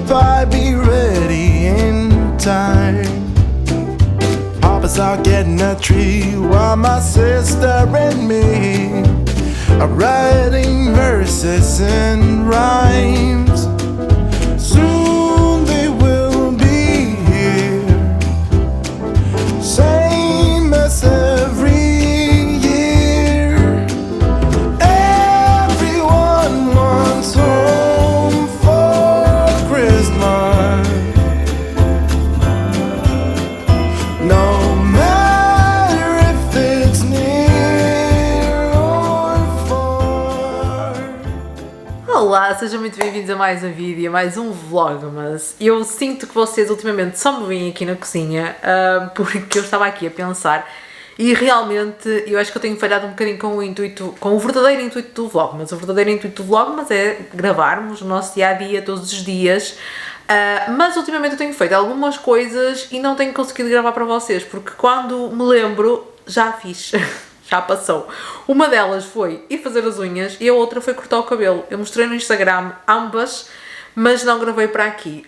if I'd be ready in time. Papa's out getting a tree while my sister and me are writing verses and rhymes. Soon they will be here, same as every year. Everyone wants home for Christmas, no matter if it's near or far. Olá, sejam muito bem-vindos a mais um vídeo, a mais um vlogmas. Eu sinto que vocês ultimamente só me veem aqui na cozinha porque eu estava aqui a pensar e realmente eu acho que eu tenho falhado um bocadinho com o intuito, com o verdadeiro intuito do vlogmas. O verdadeiro intuito do vlogmas é gravarmos o nosso dia-a-dia todos os dias, mas ultimamente eu tenho feito algumas coisas e não tenho conseguido gravar para vocês porque quando me lembro já fiz. Já passou. Uma delas foi ir fazer as unhas e a outra foi cortar o cabelo. Eu mostrei no Instagram ambas, mas não gravei para aqui.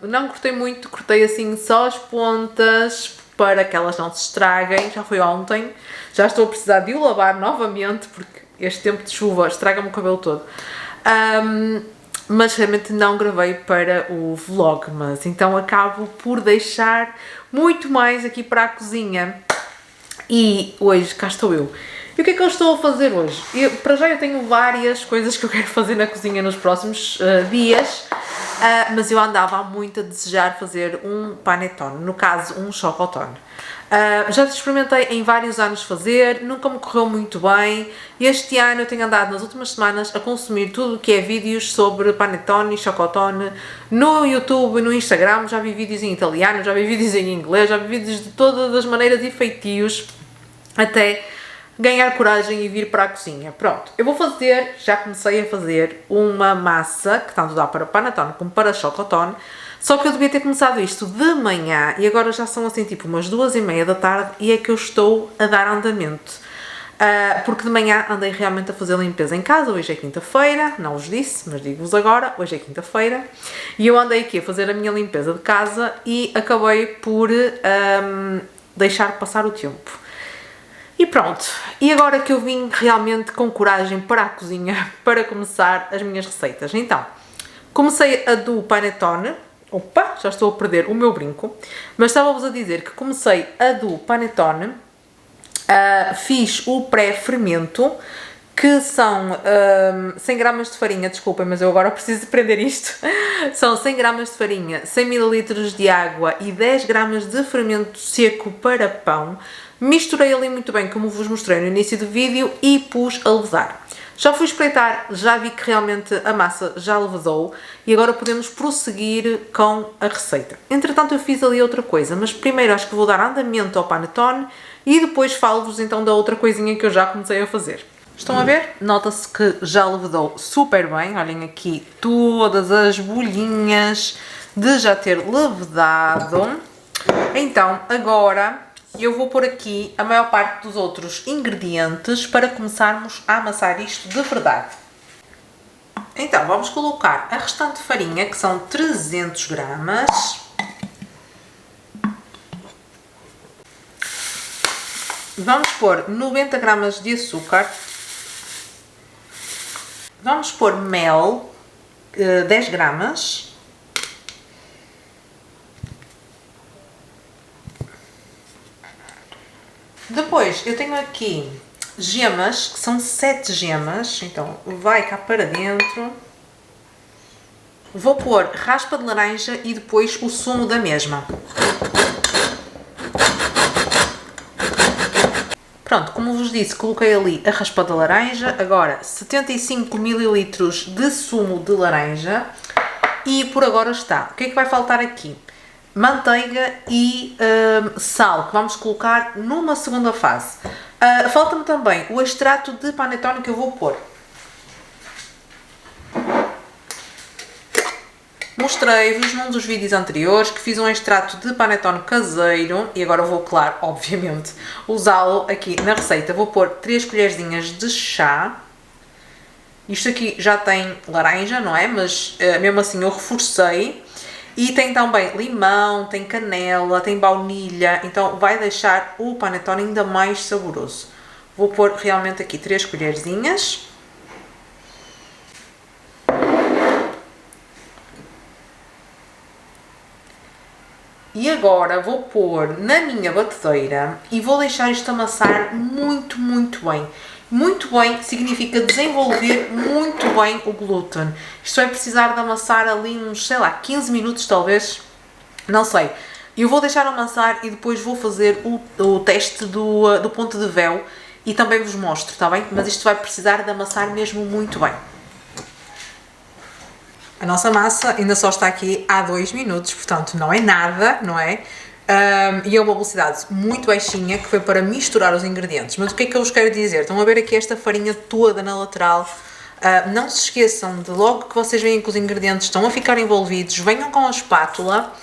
Não cortei muito, cortei assim só as pontas para que elas não se estraguem. Já foi ontem. Já estou a precisar de o lavar novamente porque este tempo de chuva estraga-me o cabelo todo. Mas realmente não gravei para o vlog, mas então acabo por deixar muito mais aqui para a cozinha. E hoje cá estou eu. E o que é que eu estou a fazer hoje? Para já eu tenho várias coisas que eu quero fazer na cozinha nos próximos dias, mas eu andava há muito a desejar fazer um panettone, no caso um chocotone. Já experimentei em vários anos fazer, nunca me correu muito bem. Este ano eu tenho andado nas últimas semanas a consumir tudo o que é vídeos sobre panettone e chocotone no YouTube, no Instagram. Já vi vídeos em italiano, já vi vídeos em inglês, já vi vídeos de todas as maneiras e feitios até ganhar coragem e vir para a cozinha. Pronto, eu vou fazer, já comecei a fazer uma massa que tanto dá para panettone como para chocotone. Só que eu devia ter começado isto de manhã e agora já são assim tipo umas 2h30 da tarde e é que eu estou a dar andamento. Porque de manhã andei realmente a fazer limpeza em casa. Hoje é quinta-feira, não vos disse, mas digo-vos agora, hoje é quinta-feira. E eu andei aqui a fazer a minha limpeza de casa e acabei por deixar passar o tempo. E pronto, e agora que eu vim realmente com coragem para a cozinha para começar as minhas receitas. Então, comecei a do panettone. Opa, já estou a perder o meu brinco. Mas estava-vos a dizer que comecei a do panettone. Fiz o pré-fermento, que são 100 gramas de farinha, desculpem, mas eu agora preciso de prender isto. São 100 gramas de farinha, 100 ml de água e 10 gramas de fermento seco para pão. Misturei ali muito bem, como vos mostrei no início do vídeo, e pus a levedar. Já fui espreitar, já vi que realmente a massa já levedou e agora podemos prosseguir com a receita. Entretanto eu fiz ali outra coisa, mas primeiro acho que vou dar andamento ao panettone e depois falo-vos então da outra coisinha que eu já comecei a fazer. Estão a ver? Nota-se que já levedou super bem, olhem aqui todas as bolhinhas de já ter levedado. Então agora eu vou pôr aqui a maior parte dos outros ingredientes para começarmos a amassar isto de verdade. Então, vamos colocar a restante farinha, que são 300 gramas. Vamos pôr 90 gramas de açúcar. Vamos pôr mel, 10 gramas. Depois, eu tenho aqui gemas, que são 7 gemas, então vai cá para dentro. Vou pôr raspa de laranja e depois o sumo da mesma. Pronto, como vos disse, coloquei ali a raspa de laranja, agora 75 ml de sumo de laranja e por agora está. O que é que vai faltar aqui? Manteiga e sal, que vamos colocar numa segunda fase. Falta-me também o extrato de panettone que eu vou pôr. Mostrei-vos num dos vídeos anteriores que fiz um extrato de panettone caseiro e agora vou, claro, obviamente, usá-lo aqui na receita. Vou pôr 3 colherzinhas de chá Isto aqui já tem laranja, não é? Mas mesmo assim eu reforcei. E tem também limão, tem canela, tem baunilha, então vai deixar o panetone ainda mais saboroso. Vou pôr realmente aqui 3 colherzinhas. E agora vou pôr na minha batedeira e vou deixar isto amassar muito, muito bem. Muito bem significa desenvolver muito bem o glúten. Isto vai precisar de amassar ali uns, sei lá, 15 minutos talvez, não sei. Eu vou deixar amassar e depois vou fazer o teste do ponto de véu e também vos mostro, está bem? Mas isto vai precisar de amassar mesmo muito bem. A nossa massa ainda só está aqui há 2 minutos, portanto não é nada, não é? E é uma velocidade muito baixinha que foi para misturar os ingredientes. Mas o que é que eu vos quero dizer? Estão a ver aqui esta farinha toda na lateral? Não se esqueçam de logo que vocês veem que os ingredientes estão a ficar envolvidos, venham com a espátula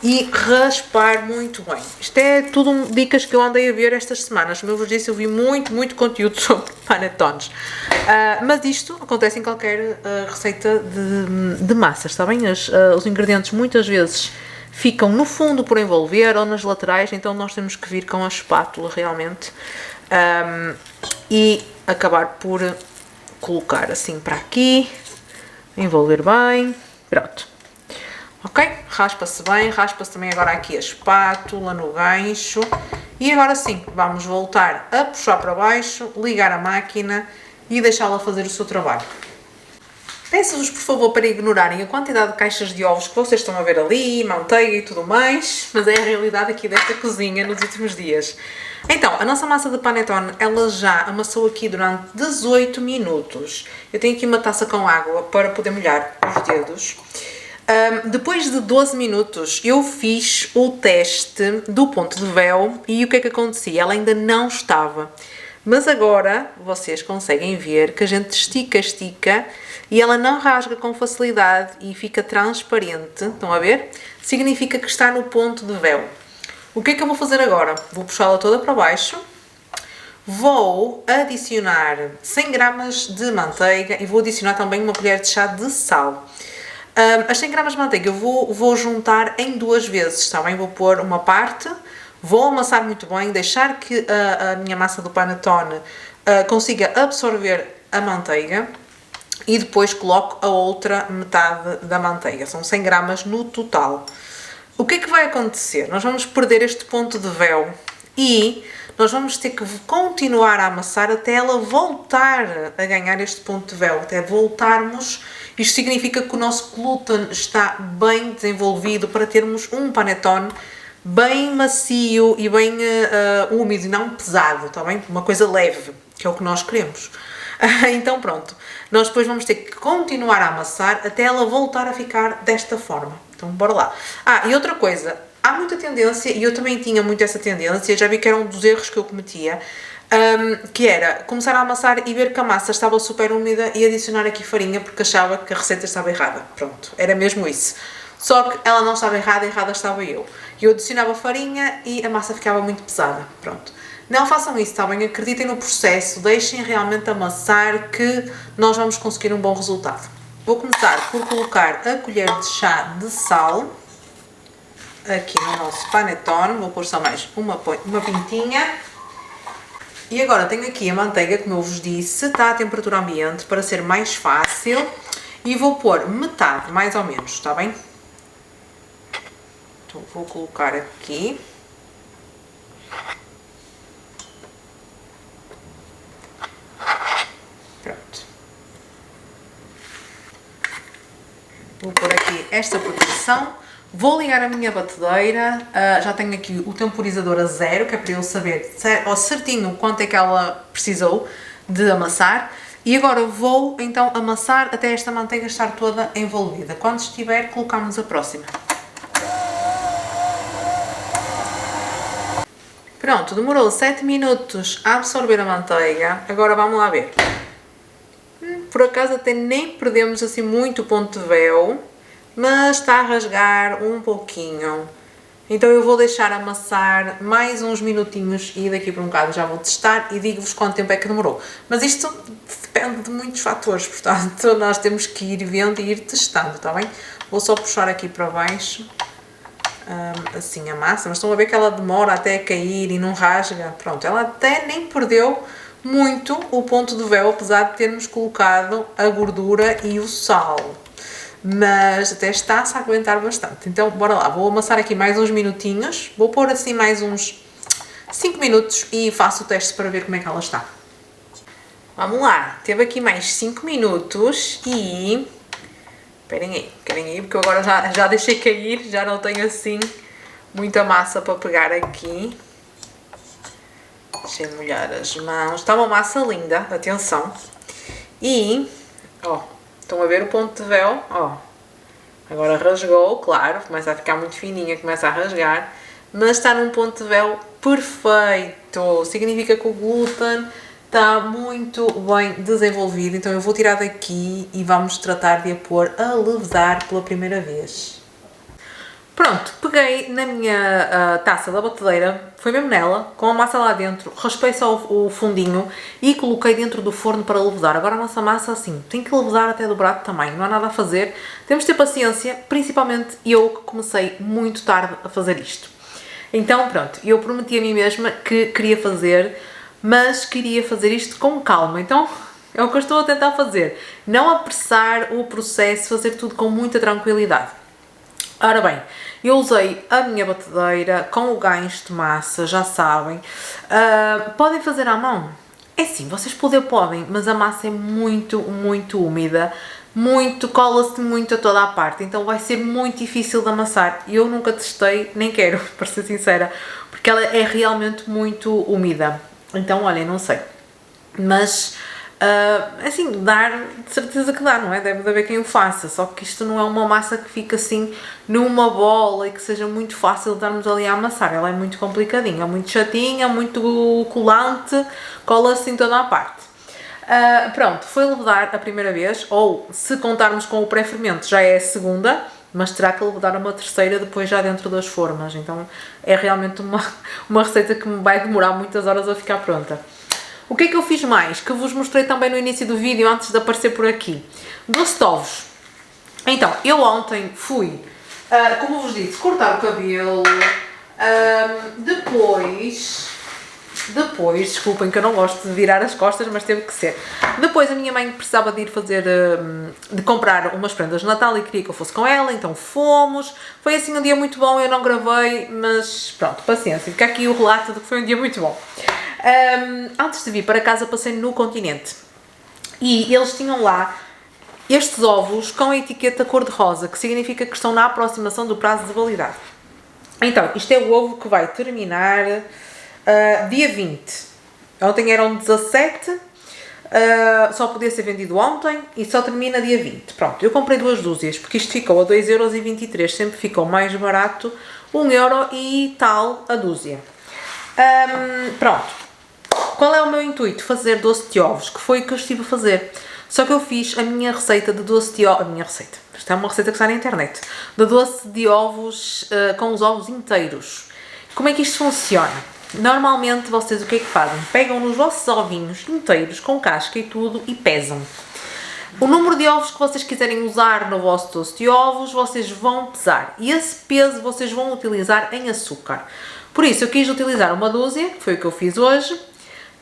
e raspar muito bem. Isto é tudo dicas que eu andei a ver estas semanas. Como eu vos disse, eu vi muito conteúdo sobre panetones. Mas isto acontece em qualquer receita de massas, está bem? Os ingredientes muitas vezes ficam no fundo por envolver ou nas laterais, então nós temos que vir com a espátula realmente e acabar por colocar assim para aqui, envolver bem, pronto. Ok? Raspa-se bem, raspa-se também agora aqui a espátula no gancho. E agora sim, vamos voltar a puxar para baixo, ligar a máquina e deixá-la fazer o seu trabalho. Peço-vos, por favor, para ignorarem a quantidade de caixas de ovos que vocês estão a ver ali, manteiga e tudo mais, mas é a realidade aqui desta cozinha nos últimos dias. Então, a nossa massa de panetone, ela já amassou aqui durante 18 minutos. Eu tenho aqui uma taça com água para poder molhar os dedos. Depois de 12 minutos eu fiz o teste do ponto de véu e o que é que acontecia? Ela ainda não estava. Mas agora vocês conseguem ver que a gente estica e ela não rasga com facilidade e fica transparente. Estão a ver? Significa que está no ponto de véu. O que é que eu vou fazer agora? Vou puxá-la toda para baixo. Vou adicionar 100 gramas de manteiga e vou adicionar também uma colher de chá de sal. As 100 gramas de manteiga eu vou juntar em 2 vezes, está bem? Vou pôr uma parte, vou amassar muito bem, deixar que a minha massa do panetone consiga absorver a manteiga e depois coloco a outra metade da manteiga. São 100 gramas no total. O que é que vai acontecer? Nós vamos perder este ponto de véu e nós vamos ter que continuar a amassar até ela voltar a ganhar este ponto de véu, até voltarmos. Isto significa que o nosso glúten está bem desenvolvido para termos um panetone bem macio e bem úmido e não pesado, está bem? Uma coisa leve, que é o que nós queremos. Então pronto, nós depois vamos ter que continuar a amassar até ela voltar a ficar desta forma. Então bora lá. E outra coisa, há muita tendência, e eu também tinha muito essa tendência, já vi que era um dos erros que eu cometia, que era começar a amassar e ver que a massa estava super úmida e adicionar aqui farinha porque achava que a receita estava errada. Pronto, era mesmo isso. Só que ela não estava errada, errada estava eu. Eu adicionava farinha e a massa ficava muito pesada. Pronto. Não façam isso, está bem? Acreditem no processo, deixem realmente amassar que nós vamos conseguir um bom resultado. Vou começar por colocar a colher de chá de sal aqui no nosso panetone. Vou pôr só mais uma pintinha. E agora tenho aqui a manteiga, como eu vos disse, está a temperatura ambiente para ser mais fácil. E vou pôr metade, mais ou menos, está bem? Então vou colocar aqui. Pronto. Vou pôr aqui esta proteção. Vou ligar a minha batedeira, já tenho aqui o temporizador a 0, que é para eu saber certinho quanto é que ela precisou de amassar. E agora vou então amassar até esta manteiga estar toda envolvida. Quando estiver, colocamos a próxima. Pronto, demorou 7 minutos a absorver a manteiga. Agora vamos lá ver. Por acaso até nem perdemos assim muito o ponto de véu, mas está a rasgar um pouquinho. Então eu vou deixar amassar mais uns minutinhos e daqui por um bocado já vou testar e digo-vos quanto tempo é que demorou. Mas isto depende de muitos fatores, portanto nós temos que ir vendo e ir testando, está bem? Vou só puxar aqui para baixo, assim a massa, mas estão a ver que ela demora até a cair e não rasga. Pronto, ela até nem perdeu muito o ponto do véu, apesar de termos colocado a gordura e o sal. Mas até está-se a aguentar bastante. Então, bora lá, vou amassar aqui mais uns minutinhos, vou pôr assim mais uns 5 minutos e faço o teste para ver como é que ela está. Vamos lá, teve aqui mais 5 minutos e... Esperem aí, porque eu agora já deixei cair, já não tenho assim muita massa para pegar aqui. Deixei molhar as mãos, está uma massa linda, atenção. E, ó... Estão a ver o ponto de véu? Ó, agora rasgou, claro, começa a ficar muito fininha, começa a rasgar, mas está num ponto de véu perfeito. Significa que o glúten está muito bem desenvolvido, então eu vou tirar daqui e vamos tratar de a pôr a levedar pela primeira vez. Pronto, peguei na minha taça da batedeira, foi mesmo nela, com a massa lá dentro, raspei só o fundinho e coloquei dentro do forno para levedar. Agora a nossa massa assim, tem que levedar até dobrar de tamanho, não há nada a fazer. Temos de ter paciência, principalmente eu que comecei muito tarde a fazer isto. Então pronto, eu prometi a mim mesma que queria fazer, mas queria fazer isto com calma. Então é o que eu estou a tentar fazer, não apressar o processo, fazer tudo com muita tranquilidade. Ora bem, eu usei a minha batedeira com o gancho de massa, já sabem. Podem fazer à mão? É sim, vocês podem, mas a massa é muito úmida, cola-se muito a toda a parte, então vai ser muito difícil de amassar. Eu nunca testei, nem quero, para ser sincera, porque ela é realmente muito úmida. Então, olhem, não sei. Mas... assim, dar, de certeza que dá, não é? Deve haver quem o faça, só que isto não é uma massa que fica assim numa bola e que seja muito fácil de darmos ali a amassar. Ela é muito complicadinha, muito chatinha, muito colante, cola-se em toda a parte. Pronto, foi levedar a primeira vez, ou se contarmos com o pré-fermento já é a segunda, mas terá que levedar uma terceira depois já dentro das formas. Então é realmente uma receita que me vai demorar muitas horas a ficar pronta. O que é que eu fiz mais? Que eu vos mostrei também no início do vídeo, antes de aparecer por aqui. Doce de ovos. Então, eu ontem fui, como vos disse, cortar o cabelo. Depois, desculpem que eu não gosto de virar as costas, mas teve que ser. Depois a minha mãe precisava de ir fazer, de comprar umas prendas de Natal e queria que eu fosse com ela, então fomos. Foi assim um dia muito bom, eu não gravei, mas pronto, paciência. Fica aqui o relato de que foi um dia muito bom. Antes de vir para casa passei no Continente e eles tinham lá estes ovos com a etiqueta cor-de-rosa, que significa que estão na aproximação do prazo de validade. Então, isto é o ovo que vai terminar dia 20. Ontem eram 17, só podia ser vendido ontem e só termina dia 20. Pronto, eu comprei 2 dúzias, porque isto ficou a 2,23€, sempre ficou mais barato, 1€ e tal a dúzia. Pronto. Qual é o meu intuito? Fazer doce de ovos, que foi o que eu estive a fazer. Só que eu fiz a minha receita de doce de ovos, isto é uma receita que está na internet, de doce de ovos com os ovos inteiros. Como é que isto funciona? Normalmente vocês o que é que fazem? Pegam nos vossos ovinhos inteiros, com casca e tudo, e pesam. O número de ovos que vocês quiserem usar no vosso doce de ovos, vocês vão pesar. E esse peso vocês vão utilizar em açúcar. Por isso, eu quis utilizar uma dúzia, que foi o que eu fiz hoje.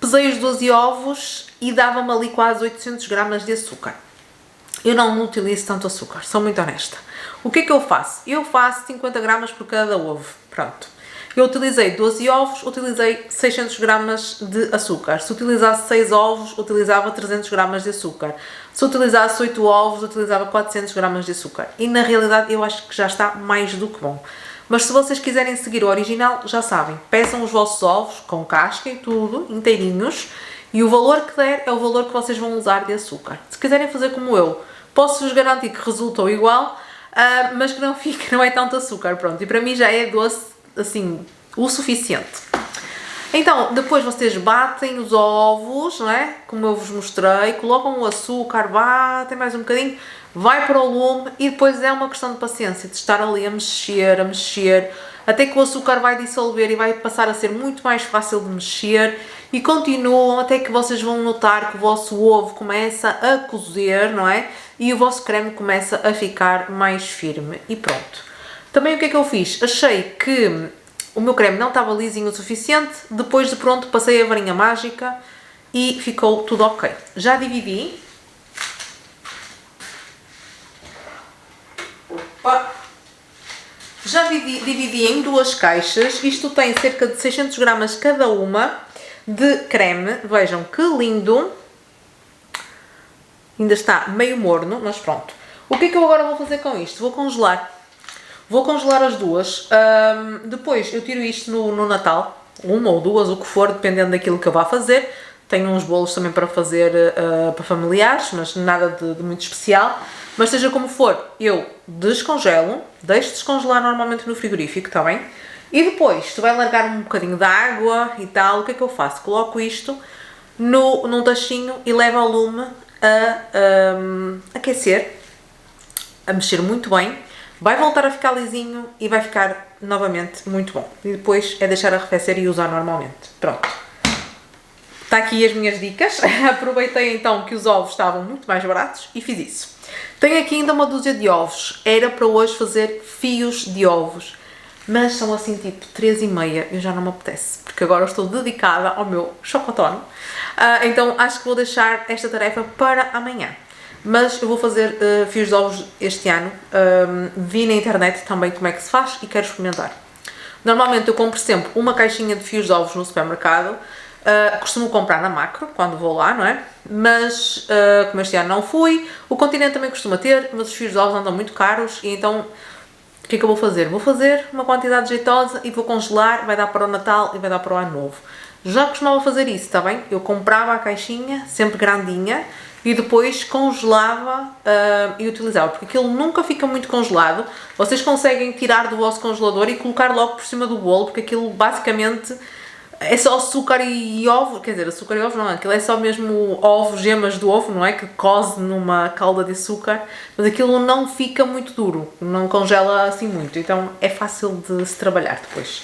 Pesei os 12 ovos e dava-me ali quase 800 gramas de açúcar. Eu não utilizo tanto açúcar, sou muito honesta. O que é que eu faço? Eu faço 50 gramas por cada ovo. Pronto. Eu utilizei 12 ovos, utilizei 600 gramas de açúcar. Se utilizasse 6 ovos, utilizava 300 gramas de açúcar. Se utilizasse 8 ovos, utilizava 400 gramas de açúcar. E na realidade eu acho que já está mais do que bom. Mas se vocês quiserem seguir o original, já sabem, pesam os vossos ovos com casca e tudo, inteirinhos, e o valor que der é o valor que vocês vão usar de açúcar. Se quiserem fazer como eu, posso-vos garantir que resultou igual, mas que não fica, não é tanto açúcar, pronto. E para mim já é doce, assim, o suficiente. Então, depois vocês batem os ovos, não é? Como eu vos mostrei, colocam o açúcar, batem mais um bocadinho, vai para o lume e depois é uma questão de paciência, de estar ali a mexer, até que o açúcar vai dissolver e vai passar a ser muito mais fácil de mexer e continuam até que vocês vão notar que o vosso ovo começa a cozer, não é? E o vosso creme começa a ficar mais firme e pronto. Também o que é que eu fiz? Achei que o meu creme não estava lisinho o suficiente, depois de pronto passei a varinha mágica e ficou tudo ok. Já dividi. Opa! Já dividi em duas caixas, isto tem cerca de 600 gramas cada uma de creme, vejam que lindo, ainda está meio morno, mas pronto. O que é que eu agora vou fazer com isto? Vou congelar as duas, depois eu tiro isto no Natal, uma ou duas, o que for, dependendo daquilo que eu vá fazer. Tenho uns bolos também para fazer para familiares, mas nada de muito especial. Mas seja como for, eu descongelo, deixo descongelar normalmente no frigorífico, está bem? E depois, isto vai largar um bocadinho de água e tal, o que é que eu faço? Coloco isto num tachinho e levo ao lume a aquecer, a mexer muito bem. Vai voltar a ficar lisinho e vai ficar novamente muito bom. E depois é deixar arrefecer e usar normalmente. Pronto. Está aqui as minhas dicas. Aproveitei então que os ovos estavam muito mais baratos e fiz isso. Tenho aqui ainda uma dúzia de ovos. Era para hoje fazer fios de ovos. Mas são assim tipo 3,5. Eu já não me apetece. Porque agora estou dedicada ao meu chocotone. Então acho que vou deixar esta tarefa para amanhã. Mas eu vou fazer fios de ovos este ano. Vi na internet também como é que se faz e quero experimentar. Normalmente eu compro sempre uma caixinha de fios de ovos no supermercado. Costumo comprar na Macro, quando vou lá, não é? Mas, como este ano não fui, o Continente também costuma ter, mas os fios de ovos andam muito caros e então, o que é que eu vou fazer? Vou fazer uma quantidade jeitosa e vou congelar, vai dar para o Natal e vai dar para o Ano Novo. Já costumava fazer isso, está bem? Eu comprava a caixinha, sempre grandinha, e depois congelava e utilizava, porque aquilo nunca fica muito congelado. Vocês conseguem tirar do vosso congelador e colocar logo por cima do bolo, porque aquilo basicamente é só açúcar e ovo, quer dizer, açúcar e ovo não, aquilo é só mesmo ovo, gemas do ovo, não é? Que coze numa calda de açúcar, mas aquilo não fica muito duro, não congela assim muito, então é fácil de se trabalhar depois.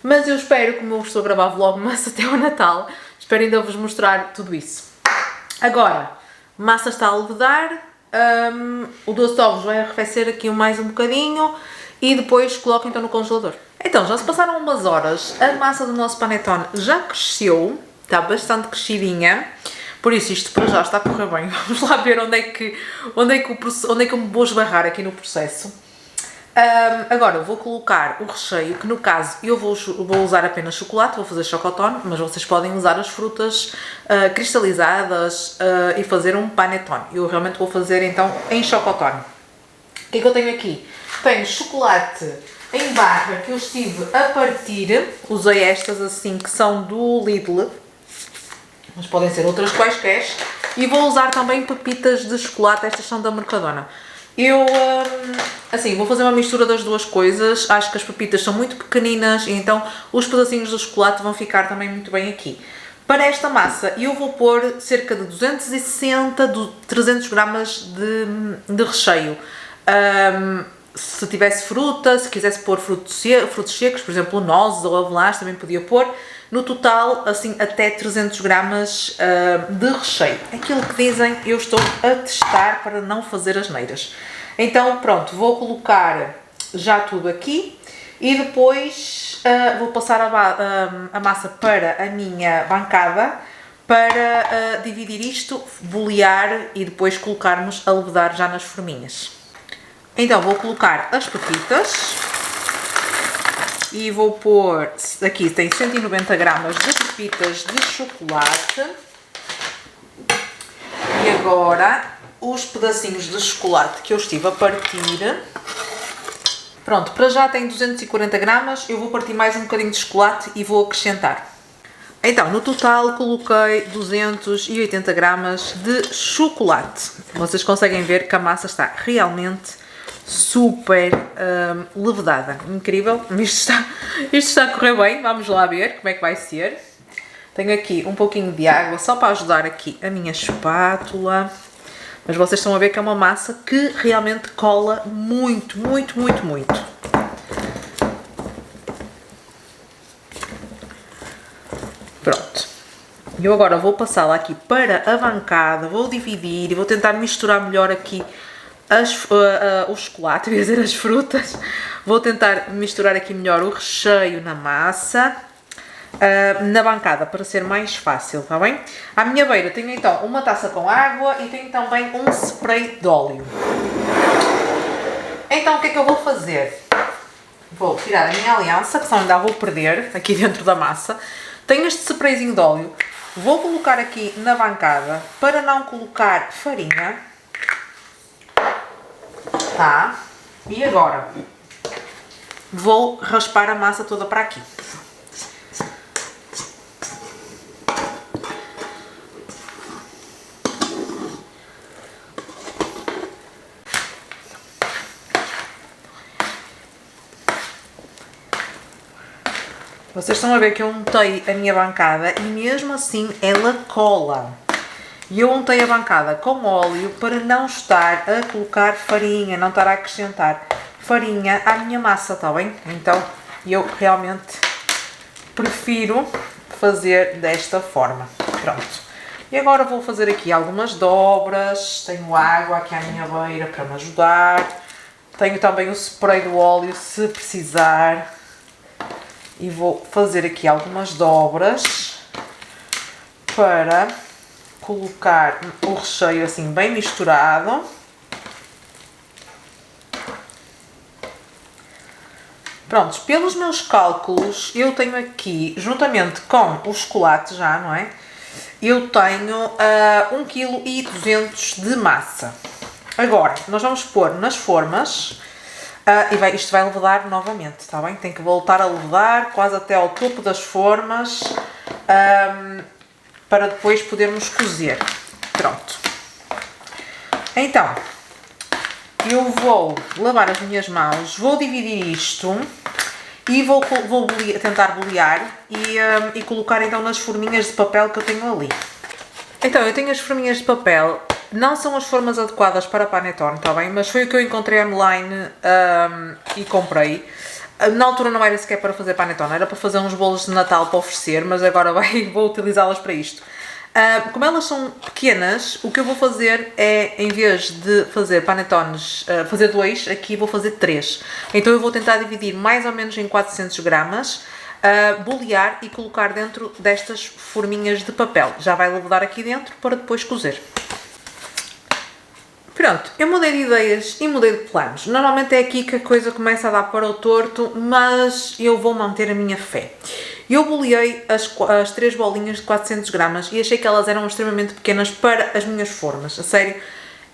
Mas eu espero, como eu estou a gravar vlogmas até ao Natal, espero ainda vos mostrar tudo isso. Agora, a massa está a levedar, o doce de ovos vai arrefecer aqui mais um bocadinho e depois coloco então no congelador. Então, já se passaram umas horas, a massa do nosso panetone já cresceu, está bastante crescidinha, por isso isto para já está a correr bem. Vamos lá ver onde é que eu me vou esbarrar aqui no processo. Agora vou colocar o recheio, que no caso eu vou usar apenas chocolate, vou fazer chocotone, mas vocês podem usar as frutas cristalizadas e fazer um panetone. Eu realmente vou fazer então em chocotone. O que é que eu tenho aqui? Tenho chocolate em barra que eu estive a partir, usei estas assim que são do Lidl, mas podem ser outras quaisquer, e vou usar também pepitas de chocolate, estas são da Mercadona. Eu, assim, vou fazer uma mistura das duas coisas, acho que as pepitas são muito pequeninas e então os pedacinhos do chocolate vão ficar também muito bem aqui. Para esta massa eu vou pôr cerca de 260, 300 gramas de recheio. Se tivesse fruta, se quisesse pôr frutos secos, por exemplo nozes ou avelãs também podia pôr. No total, assim, até 300 gramas de recheio. Aquilo que dizem, eu estou a testar para não fazer asneiras. Então, pronto, vou colocar já tudo aqui e depois vou passar a massa para a minha bancada para dividir isto, bolear e depois colocarmos a levedar já nas forminhas. Então, vou colocar as pepitas. E vou pôr, aqui tem 190 gramas de pepitas de chocolate. E agora, os pedacinhos de chocolate que eu estive a partir. Pronto, para já tem 240 gramas, eu vou partir mais um bocadinho de chocolate e vou acrescentar. Então, no total coloquei 280 gramas de chocolate. Vocês conseguem ver que a massa está realmente super levedada, incrível. Isto está a correr bem, vamos lá ver como é que vai ser. Tenho aqui um pouquinho de água só para ajudar aqui a minha espátula. Mas vocês estão a ver que é uma massa que realmente cola muito, muito, muito, muito. Pronto. Eu agora vou passá-la aqui para a bancada, vou dividir e vou tentar misturar melhor aqui o chocolate, ia dizer as frutas. Vou tentar misturar aqui melhor o recheio na massa. Na bancada para ser mais fácil, está bem? À minha beira tenho então uma taça com água e tenho também um spray de óleo. Então o que é que eu vou fazer? Vou tirar a minha aliança, que só ainda vou perder aqui dentro da massa. Tenho este sprayzinho de óleo, vou colocar aqui na bancada para não colocar farinha. Tá? E agora vou raspar a massa toda para aqui. Vocês estão a ver que eu untei a minha bancada e mesmo assim ela cola. E eu untei a bancada com óleo para não estar a colocar farinha, não estar a acrescentar farinha à minha massa, está bem? Então eu realmente prefiro fazer desta forma. Pronto. E agora vou fazer aqui algumas dobras. Tenho água aqui à minha beira para me ajudar. Tenho também o spray do óleo se precisar. E vou fazer aqui algumas dobras para colocar o recheio assim bem misturado. Prontos, pelos meus cálculos, eu tenho aqui, juntamente com o chocolate já, não é? Eu tenho 1,2 kg de massa. Agora, nós vamos pôr nas formas. Isto vai levedar novamente, está bem? Tem que voltar a levedar quase até ao topo das formas para depois podermos cozer. Pronto. Então, eu vou lavar as minhas mãos, vou dividir isto e vou tentar bolear e colocar então nas forminhas de papel que eu tenho ali. Então, eu tenho as forminhas de papel. Não são as formas adequadas para panetone, está bem? Mas foi o que eu encontrei online e comprei. Na altura não era sequer para fazer panetone, era para fazer uns bolos de Natal para oferecer, mas agora vou utilizá-las para isto. Como elas são pequenas, o que eu vou fazer é, em vez de fazer panetones, fazer 2, aqui vou fazer 3. Então eu vou tentar dividir mais ou menos em 400 gramas, bolear e colocar dentro destas forminhas de papel. Já vai levedar aqui dentro para depois cozer. Pronto, eu mudei de ideias e mudei de planos. Normalmente é aqui que a coisa começa a dar para o torto, mas eu vou manter a minha fé. Eu boleei as 3 bolinhas de 400 gramas e achei que elas eram extremamente pequenas para as minhas formas. A sério,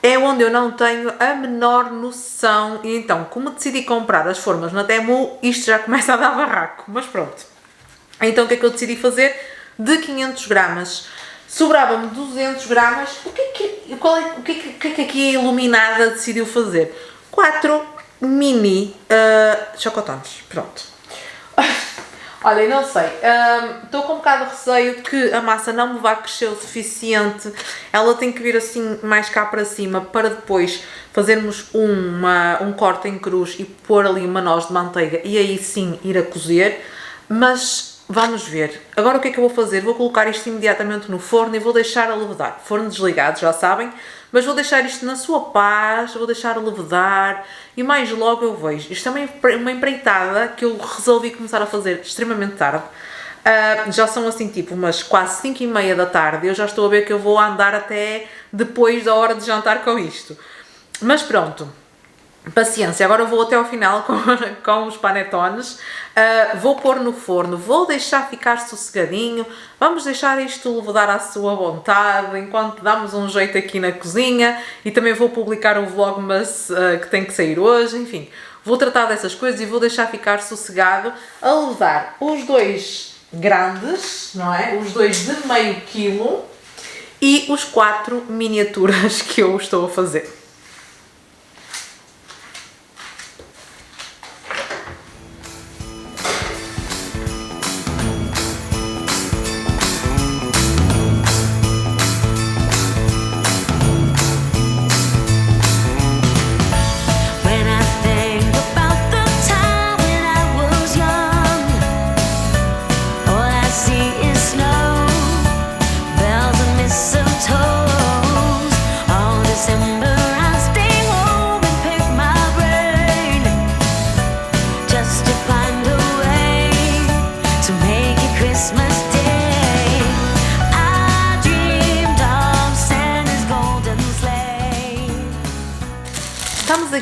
é onde eu não tenho a menor noção. E então, como decidi comprar as formas na Temu, isto já começa a dar barraco. Mas pronto. Então o que é que eu decidi fazer? De 500 gramas. Sobrava-me 200 gramas. O que é que aqui a Iluminada decidiu fazer? 4 mini chocotones. Pronto. Olha, não sei. Estou com um bocado de receio que a massa não me vá crescer o suficiente. Ela tem que vir assim mais cá para cima para depois fazermos um corte em cruz e pôr ali uma noz de manteiga e aí sim ir a cozer. Mas vamos ver. Agora o que é que eu vou fazer? Vou colocar isto imediatamente no forno e vou deixar a levedar. Forno desligado, já sabem. Mas vou deixar isto na sua paz, vou deixar a levedar e mais logo eu vejo. Isto também é uma empreitada que eu resolvi começar a fazer extremamente tarde. Já são assim tipo umas quase 5h30 da tarde. Eu já estou a ver que eu vou andar até depois da hora de jantar com isto. Mas pronto. Paciência, agora vou até ao final com os panetones, vou pôr no forno, vou deixar ficar sossegadinho, vamos deixar isto levedar à sua vontade, enquanto damos um jeito aqui na cozinha e também vou publicar um vlogmas que tem que sair hoje, enfim, vou tratar dessas coisas e vou deixar ficar sossegado a levar os 2 grandes, não é? Os 2 de meio quilo e os 4 miniaturas que eu estou a fazer.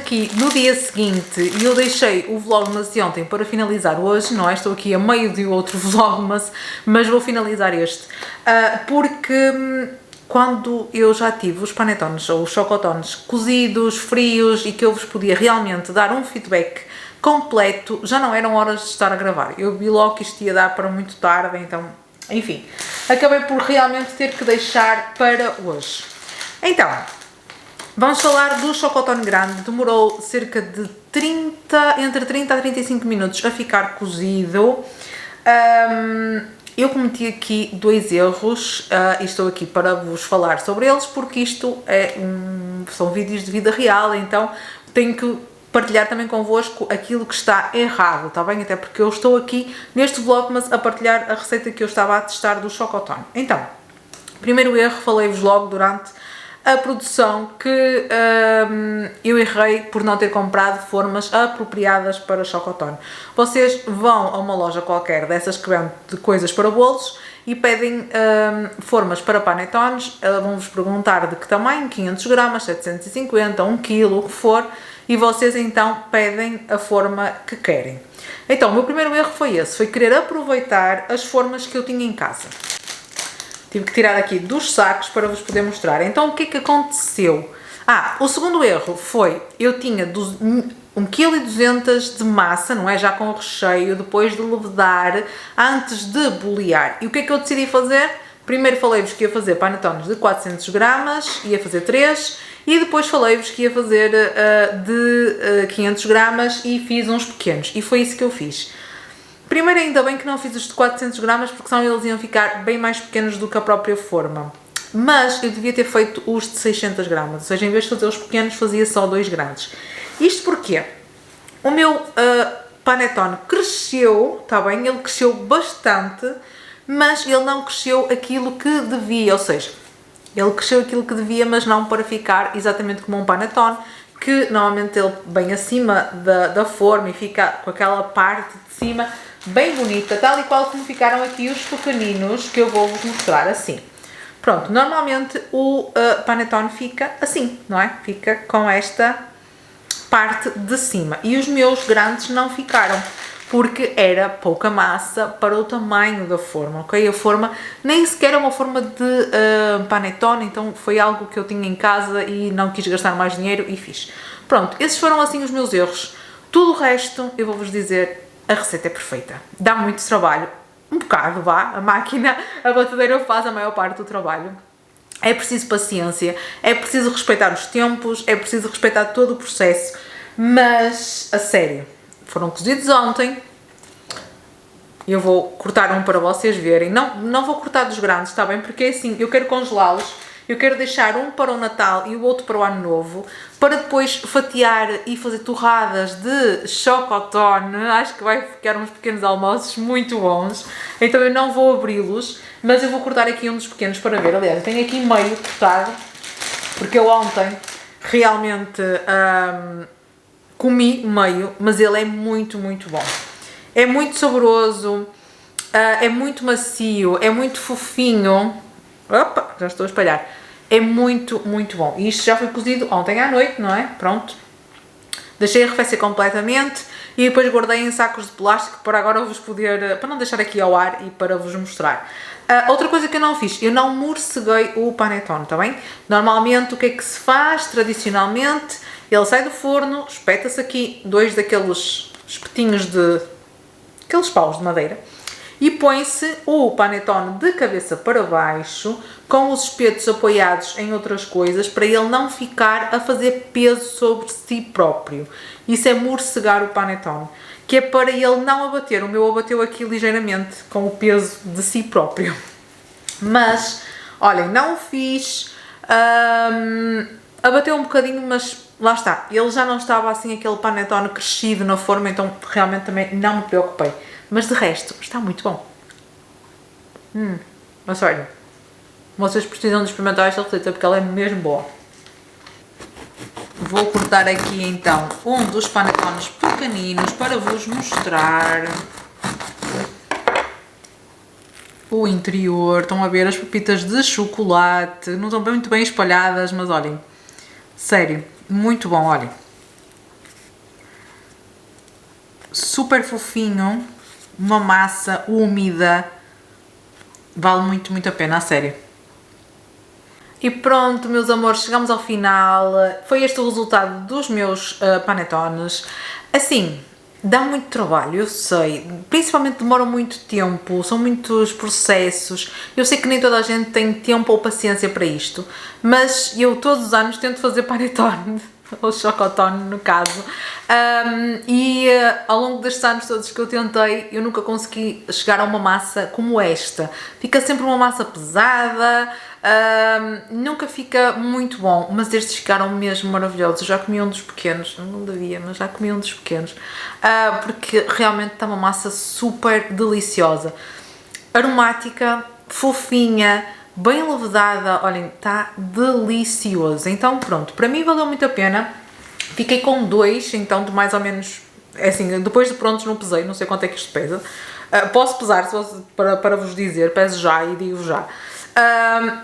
aqui no dia seguinte e eu deixei o Vlogmas de ontem para finalizar hoje, não é? Estou aqui a meio de outro Vlogmas, mas vou finalizar este. Porque quando eu já tive os panetones ou os chocotones cozidos, frios e que eu vos podia realmente dar um feedback completo, já não eram horas de estar a gravar. Eu vi logo que isto ia dar para muito tarde, então, enfim, acabei por realmente ter que deixar para hoje. Então, vamos falar do chocotone grande. Demorou cerca de entre 30 a 35 minutos a ficar cozido. Eu cometi aqui 2 erros e estou aqui para vos falar sobre eles, porque isto são vídeos de vida real, então tenho que partilhar também convosco aquilo que está errado, está bem? Até porque eu estou aqui neste Vlogmas a partilhar a receita que eu estava a testar do chocotone. Então, primeiro erro, falei-vos logo durante a produção que eu errei por não ter comprado formas apropriadas para chocotone. Vocês vão a uma loja qualquer dessas que vendem de coisas para bolos e pedem formas para panetones, vão-vos perguntar de que tamanho, 500 gramas, 750, 1 kg, o que for, e vocês então pedem a forma que querem. Então, o meu primeiro erro foi esse, foi querer aproveitar as formas que eu tinha em casa. Tive que tirar aqui dos sacos para vos poder mostrar. Então, o que é que aconteceu? O segundo erro foi, eu tinha 1,2 kg de massa, não é? Já com o recheio, depois de levedar, antes de bolear. E o que é que eu decidi fazer? Primeiro falei-vos que ia fazer panetones de 400 gramas, ia fazer 3, e depois falei-vos que ia fazer de 500 gramas e fiz uns pequenos. E foi isso que eu fiz. Primeiro, ainda bem que não fiz os de 400 gramas, porque senão eles iam ficar bem mais pequenos do que a própria forma. Mas eu devia ter feito os de 600 gramas, ou seja, em vez de fazer os pequenos, fazia só 2 grandes. Isto porquê? O meu panetone cresceu, está bem? Ele cresceu bastante, mas ele não cresceu aquilo que devia, ou seja, ele cresceu aquilo que devia, mas não para ficar exatamente como um panetone, que normalmente ele bem acima da forma e fica com aquela parte de cima bem bonita, tal e qual como ficaram aqui os pequeninos, que eu vou-vos mostrar assim. Pronto, normalmente o panetone fica assim, não é? Fica com esta parte de cima. E os meus grandes não ficaram, porque era pouca massa para o tamanho da forma, ok? A forma nem sequer é uma forma de panetone, então foi algo que eu tinha em casa e não quis gastar mais dinheiro e fiz. Pronto, esses foram assim os meus erros. Tudo o resto, eu vou-vos dizer, a receita é perfeita. Dá muito trabalho, um bocado, vá, a máquina, a batedeira faz a maior parte do trabalho. É preciso paciência, é preciso respeitar os tempos, é preciso respeitar todo o processo, mas, a sério, foram cozidos ontem. Eu vou cortar um para vocês verem. Não vou cortar dos grandes, está bem? Porque é assim, eu quero congelá-los. Eu quero deixar um para o Natal e o outro para o Ano Novo, para depois fatiar e fazer torradas de chocotone. Acho que vai ficar uns pequenos almoços muito bons. Então eu não vou abri-los, mas eu vou cortar aqui um dos pequenos para ver. Aliás, eu tenho aqui meio cortado, porque eu ontem realmente comi meio, mas ele é muito, muito bom. É muito saboroso, é muito macio, é muito fofinho. Opa, já estou a espalhar. É muito, muito bom. E isto já foi cozido ontem à noite, não é? Pronto. Deixei arrefecer completamente e depois guardei em sacos de plástico para agora vos poder... para não deixar aqui ao ar e para vos mostrar. Outra coisa que eu não fiz, eu não morceguei o panetone, está bem? Normalmente o que é que se faz, tradicionalmente? Ele sai do forno, espeta-se aqui 2 daqueles espetinhos aqueles paus de madeira, e põe-se o panetone de cabeça para baixo, com os espetos apoiados em outras coisas, para ele não ficar a fazer peso sobre si próprio. Isso é morcegar o panetone, que é para ele não abater. O meu abateu aqui ligeiramente, com o peso de si próprio. Mas, olhem, não o fiz, abateu um bocadinho, mas lá está. Ele já não estava assim aquele panetone crescido na forma, então realmente também não me preocupei. Mas de resto, está muito bom. Mas olha, vocês precisam de experimentar esta receita porque ela é mesmo boa. Vou cortar aqui então um dos panetones pequeninos para vos mostrar o interior. Estão a ver as pepitas de chocolate, não estão muito bem espalhadas, mas olhem, sério, muito bom, olhem. super fofinho, uma massa úmida, vale muito, muito a pena, a sério. E pronto, meus amores, chegamos ao final. Foi este o resultado dos meus panetones. Assim, dá muito trabalho, eu sei. Principalmente demora muito tempo, são muitos processos. Eu sei que nem toda a gente tem tempo ou paciência para isto, mas eu todos os anos tento fazer panetone, ou chocotone no caso. Ao longo destes anos todos que eu tentei, eu nunca consegui chegar a uma massa como esta. Fica sempre uma massa pesada, nunca fica muito bom, mas estes ficaram mesmo maravilhosos. Eu já comi um dos pequenos, não devia, mas já comi um dos pequenos, porque realmente está uma massa super deliciosa, aromática, fofinha, bem levedada, olhem, está delicioso. Então pronto, para mim valeu muito a pena. Fiquei com 2, então de mais ou menos, é assim, depois de prontos não pesei, não sei quanto é que isto pesa. Posso pesar para vos dizer, peso já e digo já.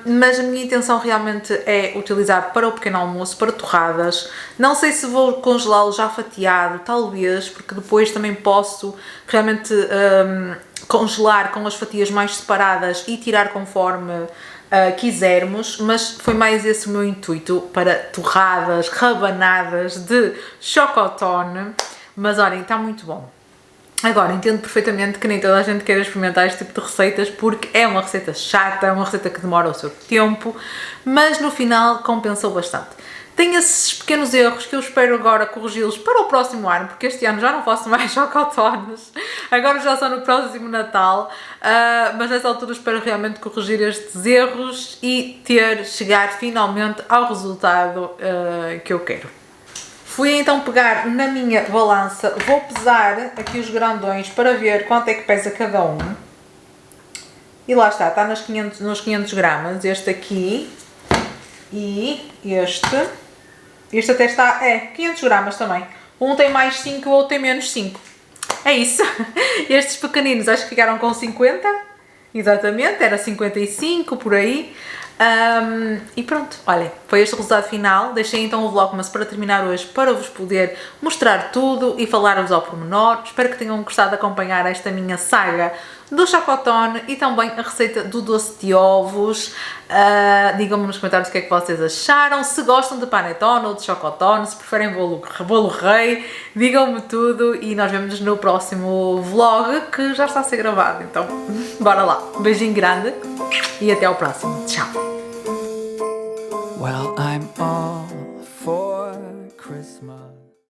Mas a minha intenção realmente é utilizar para o pequeno almoço, para torradas. Não sei se vou congelá-lo já fatiado, talvez, porque depois também posso realmente congelar com as fatias mais separadas e tirar conforme quisermos, mas foi mais esse o meu intuito para torradas, rabanadas de chocotone. Mas olhem, está muito bom. Agora, entendo perfeitamente que nem toda a gente queira experimentar este tipo de receitas, porque é uma receita chata, é uma receita que demora o seu tempo, mas no final compensou bastante. Tem esses pequenos erros que eu espero agora corrigi-los para o próximo ano, porque este ano já não faço mais chocotones, agora já só no próximo Natal, mas nessa altura espero realmente corrigir estes erros e chegar finalmente ao resultado que eu quero. Fui então pegar na minha balança, vou pesar aqui os grandões para ver quanto é que pesa cada um. E lá está nos 500 gramas, este aqui e este. Este até está, 500 gramas também. Um tem mais 5, o outro tem menos 5. É isso. Estes pequeninos acho que ficaram com 50. Exatamente, era 55 por aí. E pronto, olhem, foi este o resultado final. Deixei então o Vlogmas para terminar hoje, para vos poder mostrar tudo e falar-vos ao pormenor. Espero que tenham gostado de acompanhar esta minha saga do chocotone e também a receita do doce de ovos. Digam-me nos comentários o que é que vocês acharam, se gostam de panetone ou de chocotone, se preferem bolo rei, digam-me tudo e nós vemos no próximo vlog que já está a ser gravado, então bora lá. Um beijinho grande e até ao próximo. Tchau! Well, I'm all for Christmas.